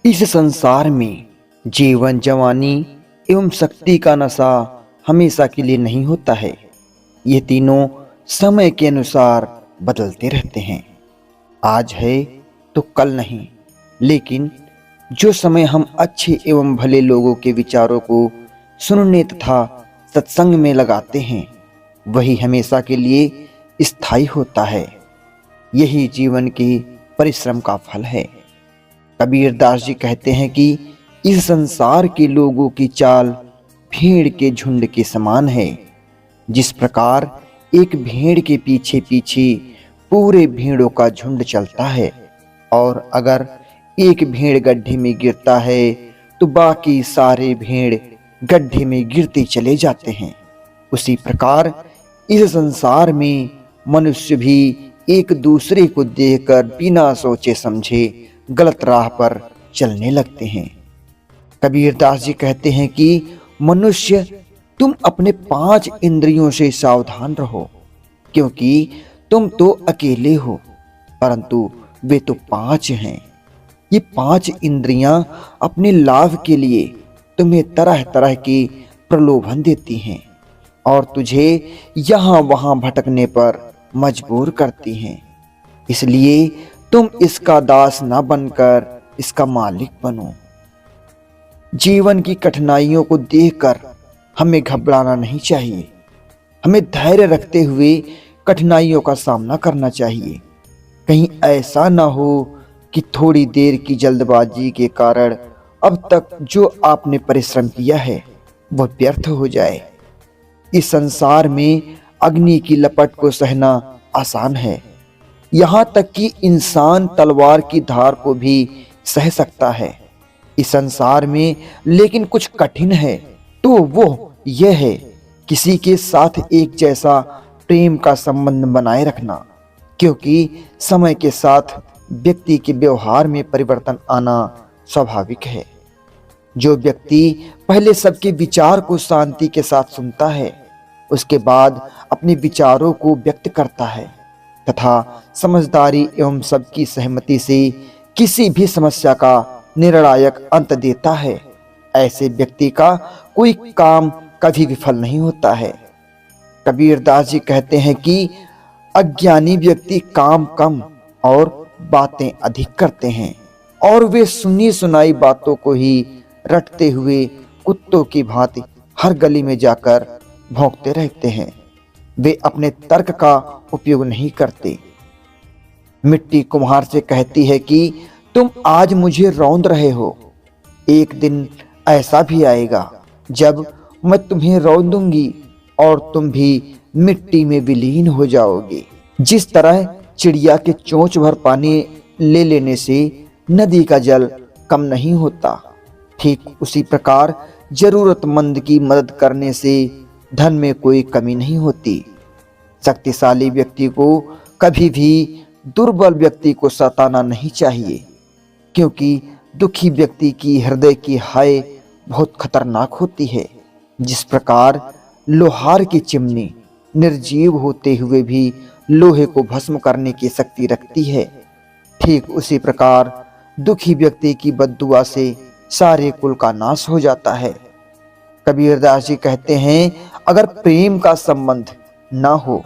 इस संसार में जीवन, जवानी एवं शक्ति का नशा हमेशा के लिए नहीं होता है। ये तीनों समय के अनुसार बदलते रहते हैं। आज है तो कल नहीं, लेकिन जो समय हम अच्छे एवं भले लोगों के विचारों को सुनने तथा सत्संग में लगाते हैं, वही हमेशा के लिए स्थायी होता है। यही जीवन के परिश्रम का फल है। कबीर दास जी कहते हैं कि इस संसार के लोगों की चाल भेड़ के झुंड के समान है। जिस प्रकार एक भेड़ के पीछे पीछे पूरे भेड़ों का झुंड चलता है और अगर एक भेड़ गड्ढे में गिरता है तो बाकी सारे भेड़ गड्ढे में गिरते चले जाते हैं, उसी प्रकार इस संसार में मनुष्य भी एक दूसरे को देखकर बिना सोचे समझे गलत राह पर चलने लगते हैं। कबीर दास जी कहते हैं कि मनुष्य, तुम अपने 5 इंद्रियों से सावधान रहो, क्योंकि तुम तो अकेले हो परंतु वे तो 5 हैं। ये 5 इंद्रियां अपने लाभ के लिए तुम्हें तरह तरह की प्रलोभन देती हैं और तुझे यहाँ वहाँ भटकने पर मजबूर करती हैं। इसलिए तुम इसका दास ना बनकर इसका मालिक बनो। जीवन की कठिनाइयों को देखकर हमें घबराना नहीं चाहिए। हमें धैर्य रखते हुए कठिनाइयों का सामना करना चाहिए। कहीं ऐसा ना हो कि थोड़ी देर की जल्दबाजी के कारण अब तक जो आपने परिश्रम किया है वह व्यर्थ हो जाए। इस संसार में अग्नि की लपट को सहना आसान है, यहाँ तक कि इंसान तलवार की धार को भी सह सकता है। इस संसार में लेकिन कुछ कठिन है, तो वो यह है किसी के साथ एक जैसा प्रेम का संबंध बनाए रखना, क्योंकि समय के साथ व्यक्ति के व्यवहार में परिवर्तन आना स्वाभाविक है। जो व्यक्ति पहले सबके विचार को शांति के साथ सुनता है, उसके बाद अपने विचारों को व्यक्त करता है तथा समझदारी एवं सबकी सहमति से किसी भी समस्या का निर्णायक अंत देता है, ऐसे व्यक्ति का कोई काम कभी विफल नहीं होता है। कबीर दास जी कहते हैं कि अज्ञानी व्यक्ति काम कम और बातें अधिक करते हैं और वे सुनी सुनाई बातों को ही रटते हुए कुत्तों की भांति हर गली में जाकर भौंकते रहते हैं। वे अपने तर्क का उपयोग नहीं करते। मिट्टी कुम्हार से कहती है कि तुम आज मुझे रौंद रहे हो, एक दिन ऐसा भी आएगा जब मैं तुम्हें रौंदूंगी और तुम भी मिट्टी में विलीन हो जाओगे। जिस तरह चिड़िया के चोंच भर पानी ले लेने से नदी का जल कम नहीं होता, ठीक उसी प्रकार जरूरतमंद की मदद करने से धन में कोई कमी नहीं होती। शक्तिशाली व्यक्ति को कभी भी दुर्बल व्यक्ति को सताना नहीं चाहिए, क्योंकि दुखी व्यक्ति की हृदय की हाय बहुत खतरनाक होती है। जिस प्रकार लोहार की चिमनी निर्जीव होते हुए भी लोहे को भस्म करने की शक्ति रखती है, ठीक उसी प्रकार दुखी व्यक्ति की बद्दुआ से सारे कुल का नाश हो जाता है। कबीर दास जी कहते हैं, अगर प्रेम का संबंध ना हो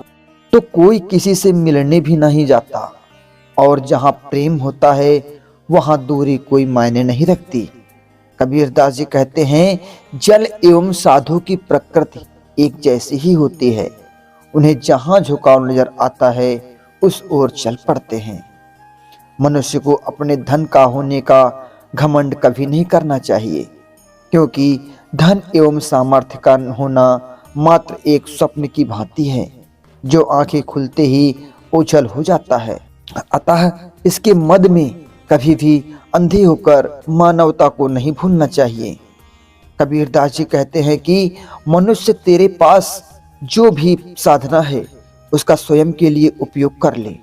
तो कोई किसी से मिलने भी नहीं जाता, और जहां प्रेम होता है वहां दूरी कोई मायने नहीं रखती। कबीर दास जी कहते हैं, जल एवं साधु की प्रकृति एक जैसी ही होती है, उन्हें जहां झुकाव नजर आता है उस ओर चल पड़ते हैं। मनुष्य को अपने धन का होने का घमंड कभी नहीं करना चाहिए, क्योंकि धन एवं सामर्थ्य का होना मात्र एक स्वप्न की भांति है जो आंखें खुलते ही ओझल हो जाता है। अतः इसके मद में कभी भी अंधे होकर मानवता को नहीं भूलना चाहिए। कबीर दास जी कहते हैं कि मनुष्य तेरे पास जो भी साधना है उसका स्वयं के लिए उपयोग कर ले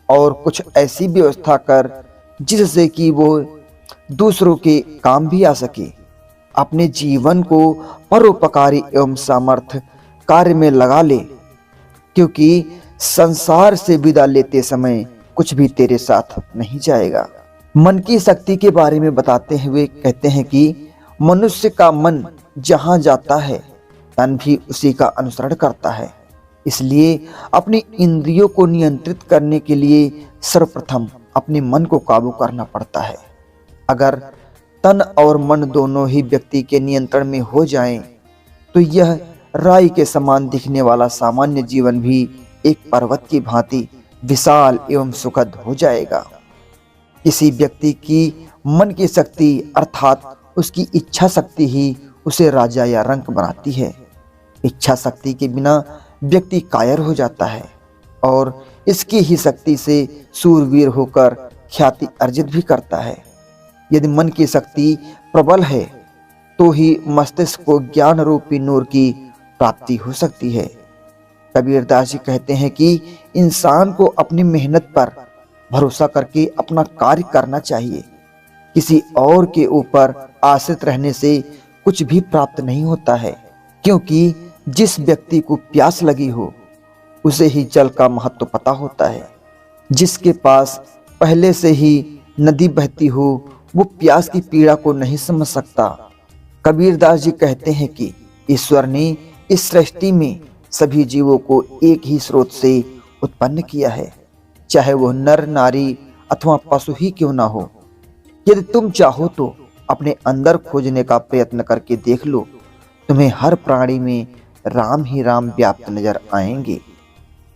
और कुछ ऐसी व्यवस्था कर जिससे कि वो दूसरों के काम भी आ सके। अपने जीवन को परोपकारी एवं सामर्थ्य कार्य में लगा ले, क्योंकि संसार से विदा लेते समय कुछ भी तेरे साथ नहीं जाएगा। मन की शक्ति के बारे में बताते हुए कहते हैं कि मनुष्य का मन जहां जाता है तन भी उसी का अनुसरण करता है। इसलिए अपनी इंद्रियों को नियंत्रित करने के लिए सर्वप्रथम अपने मन को काबू करना पड़ता है। अगर तन और मन दोनों ही व्यक्ति के नियंत्रण में हो जाएं, तो यह राई के समान दिखने वाला सामान्य जीवन भी एक पर्वत की भांति विशाल एवं सुखद हो जाएगा। किसी व्यक्ति की मन की शक्ति अर्थात उसकी इच्छा शक्ति ही उसे राजा या रंक बनाती है। इच्छा शक्ति के बिना व्यक्ति कायर हो जाता है और इसकी ही शक्ति से सूरवीर होकर ख्याति अर्जित भी करता है। यदि मन की शक्ति प्रबल है तो ही मस्तिष्क को ज्ञान रूपी नूर की प्राप्ति हो सकती है। कबीरदास जी कहते हैं कि इंसान को अपनी मेहनत पर भरोसा करके अपना कार्य करना चाहिए। किसी और के ऊपर आश्रित रहने से कुछ भी प्राप्त नहीं होता है, क्योंकि जिस व्यक्ति को प्यास लगी हो उसे ही जल का महत्व पता होता है। जिसके पास पहले से ही नदी बहती हो वो प्यास की पीड़ा को नहीं समझ सकता। कबीरदास जी कहते हैं कि ईश्वर ने इस सृष्टि में सभी जीवों को एक ही स्रोत से उत्पन्न किया है, चाहे वह नर नारी अथवा पशु ही क्यों ना हो। यदि तुम चाहो तो अपने अंदर खोजने का प्रयत्न करके देख लो, तुम्हें हर प्राणी में राम ही राम व्याप्त नजर आएंगे।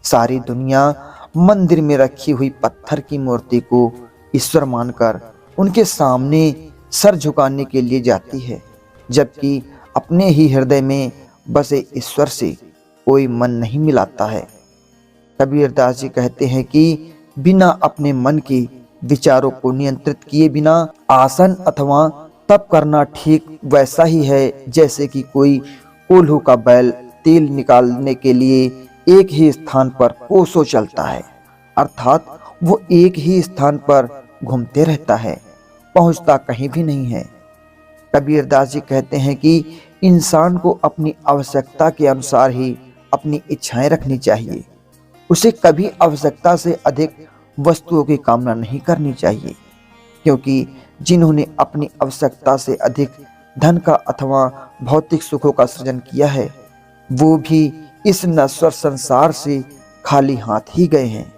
सारी दुनिया मंदिर में रखी हुई पत्थर की मूर्ति को ईश्वर मानकर उनके सामने सर झुकाने के लिए जाती है, जबकि अपने ही हृदय में बसे ईश्वर से कोई मन नहीं मिलाता है। कबीरदास जी कहते हैं कि बिना अपने मन के विचारों को नियंत्रित किए बिना आसन अथवा तप करना ठीक वैसा ही है जैसे कि कोई कोल्हू का बैल तेल निकालने के लिए एक ही स्थान पर कोसों चलता है, अर्थात वो एक ही स्थान पर घूमते रहता है, पहुंचता कहीं भी नहीं है। कबीरदास जी कहते हैं कि इंसान को अपनी आवश्यकता के अनुसार ही अपनी इच्छाएं रखनी चाहिए। उसे कभी आवश्यकता से अधिक वस्तुओं की कामना नहीं करनी चाहिए, क्योंकि जिन्होंने अपनी आवश्यकता से अधिक धन का अथवा भौतिक सुखों का सृजन किया है वो भी इस नश्वर संसार से खाली हाथ ही गए हैं।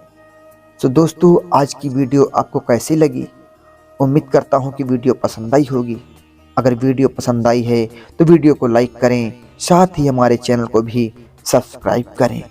तो दोस्तों, आज की वीडियो आपको कैसी लगी? उम्मीद करता हूं कि वीडियो पसंद आई होगी। अगर वीडियो पसंद आई है तो वीडियो को लाइक करें, साथ ही हमारे चैनल को भी सब्सक्राइब करें।